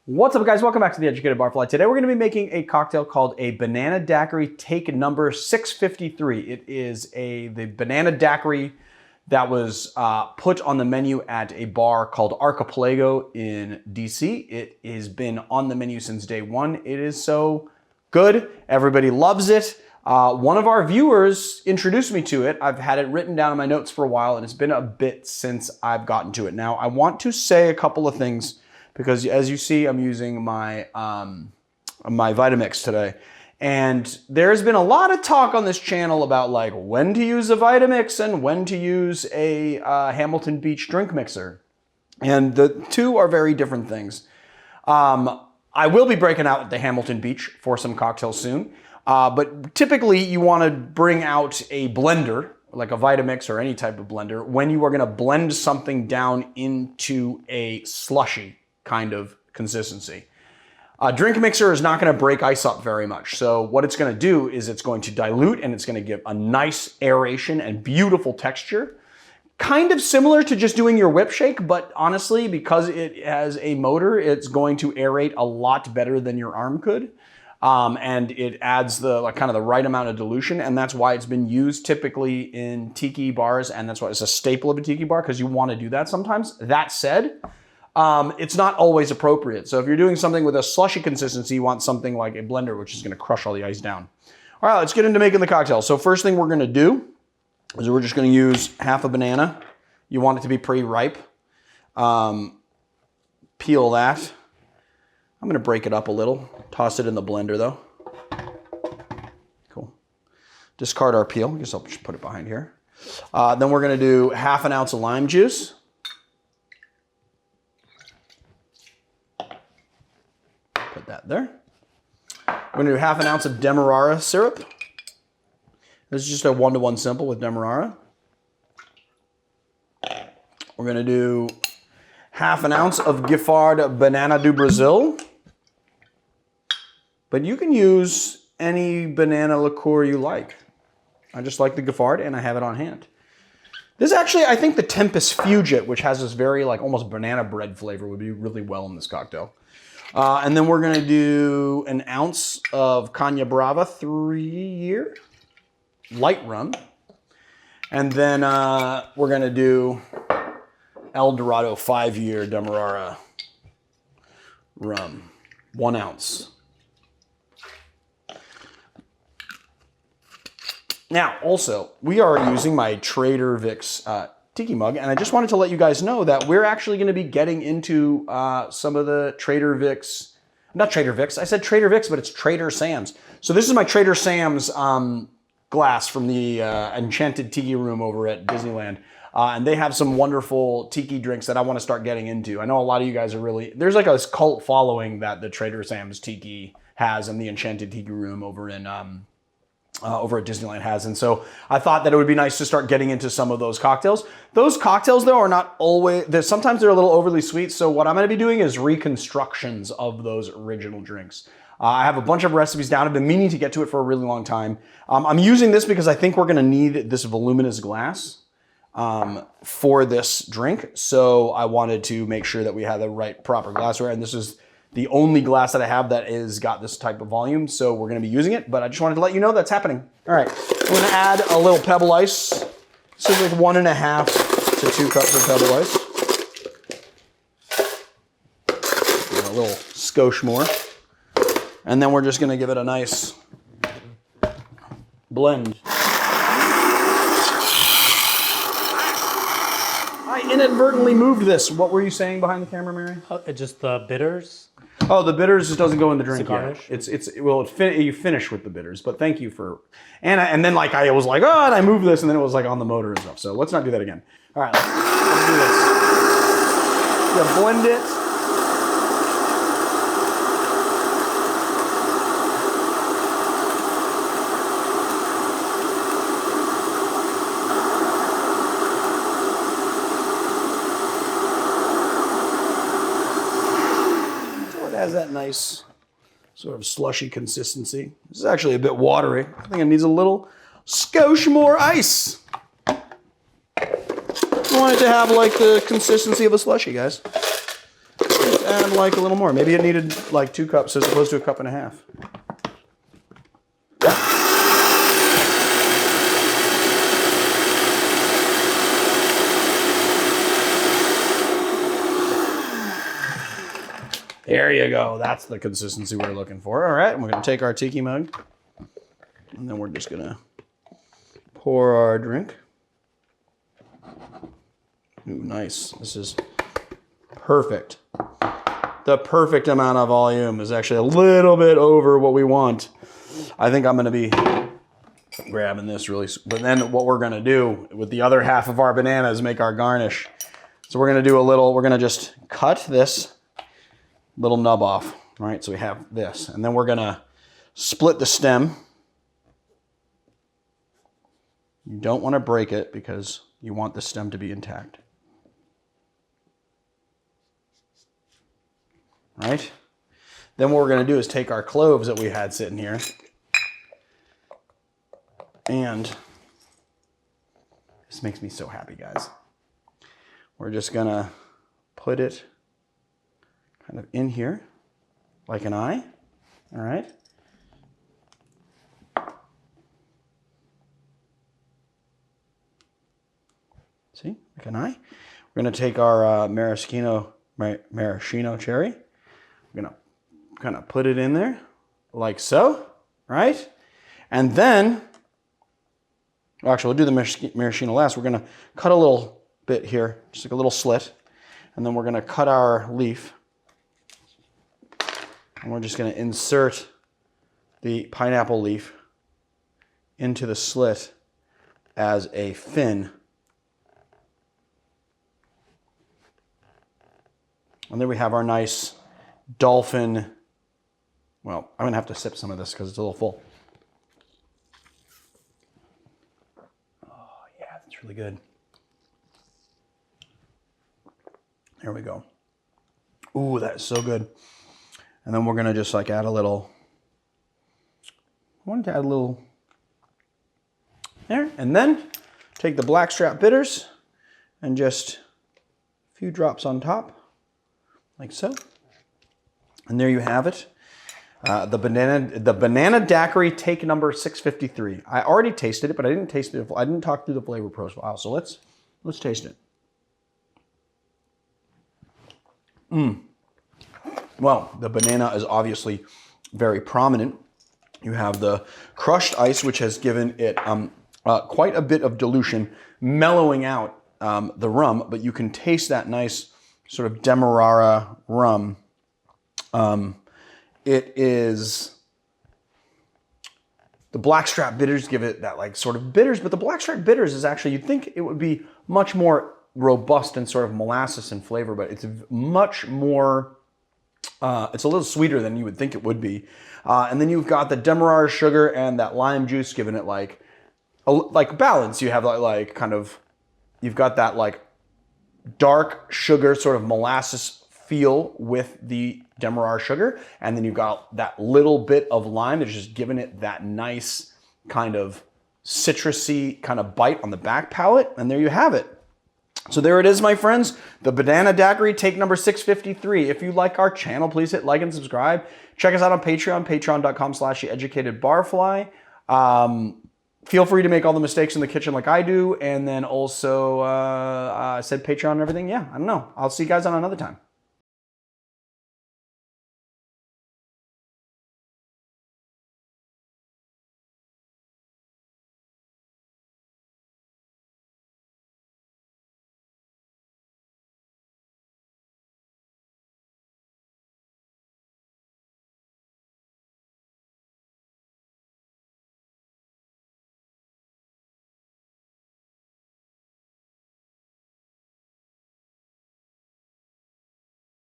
What's up, guys? Welcome back to the Educated Barfly. Today we're going to be making a cocktail called a Banana Daiquiri Take number 653. It is the Banana Daiquiri that was put on the menu at a bar called Archipelago in DC. It has been on the menu since day one. It is so good. Everybody loves it. One of our viewers introduced me to it. I've had it written down in my notes for a while, and it's been a bit since I've gotten to it. Now, I want to say a couple of things because, as you see, I'm using my my Vitamix today. And there's been a lot of talk on this channel about like when to use a Vitamix and when to use a Hamilton Beach drink mixer. And the two are very different things. I will be breaking out the Hamilton Beach for some cocktails soon. But typically you want to bring out a blender, like a Vitamix or any type of blender, when you are going to blend something down into a slushy kind of consistency. A drink mixer is not going to break ice up very much. So what it's going to do is it's going to dilute and it's going to give a nice aeration and beautiful texture. Kind of similar to just doing your whip shake, but honestly, because it has a motor, it's going to aerate a lot better than your arm could. And it adds the kind of the right amount of dilution, and that's why it's been used typically in tiki bars, and that's why it's a staple of a tiki bar, because you want to do that sometimes. That said, it's not always appropriate. So if you're doing something with a slushy consistency, you want something like a blender, which is going to crush all the ice down. All right, let's get into making the cocktail. So first thing we're going to do is we're just going to use half a banana. You want it to be pretty ripe. Peel that. I'm going to break it up a little. Toss it in the blender though. Cool. Discard our peel. I guess I'll just put it behind here. Then we're going to do half an ounce of lime juice. Put that there. We're going to do half an ounce of Demerara syrup. This is just a 1-to-1 simple with Demerara. We're going to do half an ounce of Giffard Banana do Brazil. But you can use any banana liqueur you like. I just like the Giffard and I have it on hand. This actually, I think the Tempest Fugit, which has this very like almost banana bread flavor, would be really well in this cocktail. And then we're going to do an ounce of Caña Brava 3-year light rum. And then we're going to do Dorado 5-year Demerara rum, 1 ounce. Now, also, we are using my Trader Vic's Tiki mug, and I just wanted to let you guys know that we're actually going to be getting into some of the Trader Vic's, not Trader Vic's, I said Trader Vic's, but it's Trader Sam's. So this is my Trader Sam's glass from the Enchanted Tiki Room over at Disneyland. And they have some wonderful tiki drinks that I want to start getting into. I know a lot of you guys are really, there's like a cult following that the Trader Sam's Tiki has and the Enchanted Tiki Room over in over at Disneyland has. And so I thought that it would be nice to start getting into some of those cocktails. Those cocktails though are not always, sometimes they're a little overly sweet. So what I'm going to be doing is reconstructions of those original drinks. I have a bunch of recipes down. I've been meaning to get to it for a really long time. I'm using this because I think we're going to need this voluminous glass for this drink. So I wanted to make sure that we had the right proper glassware. And this is the only glass that I have that is got this type of volume. So we're going to be using it, but I just wanted to let you know that's happening. All right, I'm going to add a little pebble ice. This is like 1.5 to 2 cups of pebble ice. A little skosh more. And then we're just going to give it a nice blend. I inadvertently moved this. What were you saying behind the camera, Mary? Just the bitters. Oh, the bitters just doesn't go in the drink yet. You finish with the bitters, but thank you for, and then like I was like, oh, and I moved this, and then it was like on the motor and stuff. So let's not do that again. All right, let's do this. Yeah, blend it. Has that nice sort of slushy consistency. This is actually a bit watery. I think it needs a little skosh more ice. You want it to have like the consistency of a slushy, guys. add like a little more. Maybe it needed like 2 cups as opposed to 1.5 cups. There you go. That's the consistency we're looking for. All right, we're going to take our tiki mug, and then we're just going to pour our drink. Ooh, nice. This is perfect. The perfect amount of volume is actually a little bit over what we want. I think I'm going to be grabbing this really. But then what we're going to do with the other half of our banana is make our garnish. So we're going to do a little, we're going to just cut this little nub off, right? So we have this, and then we're gonna split the stem. You don't want to break it because you want the stem to be intact. Right? Then what we're gonna do is take our cloves that we had sitting here, and this makes me so happy, guys. We're just gonna put it kind of in here, like an eye, all right? See, like an eye. We're gonna take our maraschino cherry. We're gonna kind of put it in there, like so, right? And then, well, actually, we'll do the maraschino last. We're gonna cut a little bit here, just like a little slit, and then we're gonna cut our leaf. And we're just going to insert the pineapple leaf into the slit as a fin. And there we have our nice dolphin. Well, I'm going to have to sip some of this because it's a little full. Oh, yeah, that's really good. There we go. Ooh, that is so good. And then we're gonna just like add a little, I wanted to add a little there. And then take the blackstrap bitters and just a few drops on top, like so. And there you have it. The Banana Daiquiri Take number 653. I already tasted it, but I didn't taste it. I didn't talk through the flavor profile. So let's taste it. Well, the banana is obviously very prominent. You have the crushed ice, which has given it quite a bit of dilution, mellowing out the rum, but you can taste that nice sort of Demerara rum. It is, the blackstrap bitters give it that like sort of bitters, but the blackstrap bitters is actually, you'd think it would be much more robust and sort of molasses in flavor, but it's much more, it's a little sweeter than you would think it would be. And then you've got the Demerara sugar and that lime juice giving it like balance. You have like kind of, you've got that like dark sugar sort of molasses feel with the Demerara sugar. And then you've got that little bit of lime that's just giving it that nice kind of citrusy kind of bite on the back palate. And there you have it. So there it is, my friends, the Banana Daiquiri Take number 653. If you like our channel, please hit like and subscribe. Check us out on Patreon, patreon.com/theeducatedbarfly. Feel free to make all the mistakes in the kitchen like I do. And then also, I said Patreon and everything. Yeah, I don't know. I'll see you guys on another time.